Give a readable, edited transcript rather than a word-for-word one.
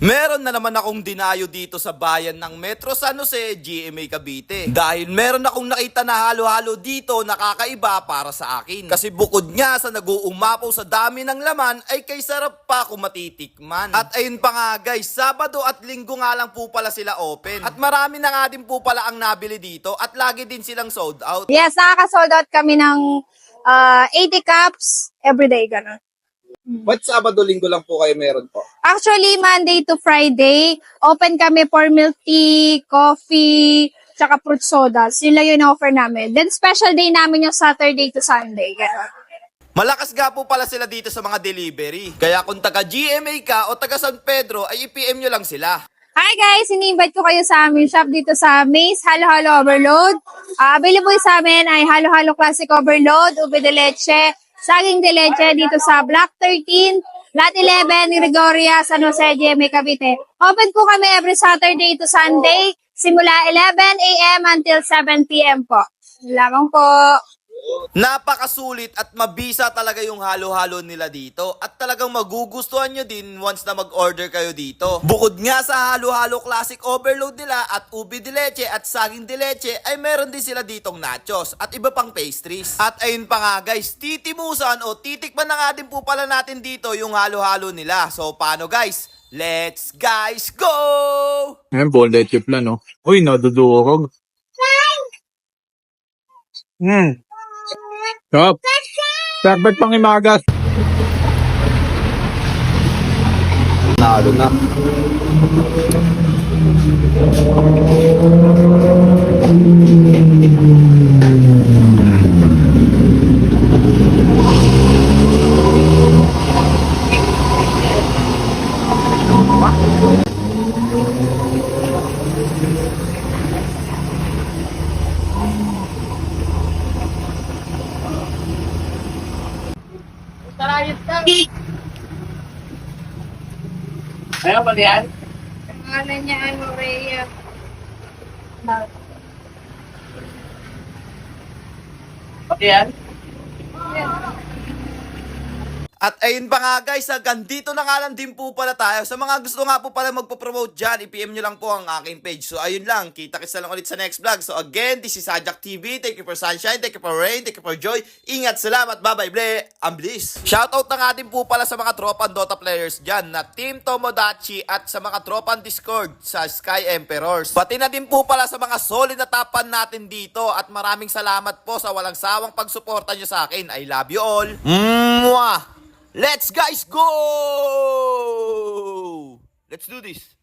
Meron na naman akong dinayo dito sa bayan ng Metro San Jose, GMA Cavite. Dahil meron akong nakita na halo-halo dito na kakaiba para sa akin. Kasi bukod nga sa nag-uumapaw sa dami ng laman, ay kay sarap pa kung matitikman. At ayun pa nga guys, Sabado at Linggo nga lang po pala sila open. At marami na nga din po pala ang nabili dito at lagi din silang sold out. Yes, nakaka-sold out kami ng 80 cups everyday, gano'n. Ba't Sabado, Linggo lang po kayo meron po? Actually, Monday to Friday, open kami for milk tea, coffee, tsaka fruit sodas. Yun lang yung offer namin. Then, special day namin yung Saturday to Sunday. Gano'n. Malakas nga po pala sila dito sa mga delivery. Kaya kung taga GMA ka o taga San Pedro, ay i-PM nyo lang sila. Hi guys! Ini-invite ko kayo sa aming shop dito sa Maze Halo Halo Overload. Available sa amin ay Halo Halo Classic Overload, ube de leche, saging de leche dito sa Block 13, Lot 11, Gregoria, San Jose, GMA, Cavite. Open po kami every Saturday to Sunday, simula 11 a.m. until 7 p.m. po. Lamang po. Napakasulit at mabisa talaga yung halo-halo nila dito at talagang magugustuhan nyo din once na mag-order kayo dito. Bukod nga sa halo-halo classic overload nila at ubi de leche at saging de leche ay meron din sila ditong nachos at iba pang pastries. At ayun pa nga guys, titimusan o titikman na nga din po pala natin dito yung halo-halo nila. So paano guys? Let's guys go! Ayan, bondet chip lang, no? Uy, nadudurog. Sarap. Sarap pang imagas. Nalo na. Ayaw ba yan? Pangalan niya ano, Rhea. Pati yan? At ayun pa nga guys, hanggang dito na nga lang din po pala tayo. Sa mga gusto nga po pala magpo-promote dyan, i-PM nyo lang po ang aking page. So ayun lang, kita-kits na lang ulit sa next vlog. So again, this is Sajak TV. Thank you for sunshine, thank you for rain, thank you for joy. Ingat, salamat, bye-bye, ble, ang bliss. Shoutout na nga din po pala sa mga tropan Dota players dyan na Team Tomodachi at sa mga tropan Discord sa Sky Emperors. Pati na din po pala sa mga solid na tapan natin dito at maraming salamat po sa walang sawang pagsuporta nyo sa akin. I love you all. Mwah! Let's guys go! Let's do this.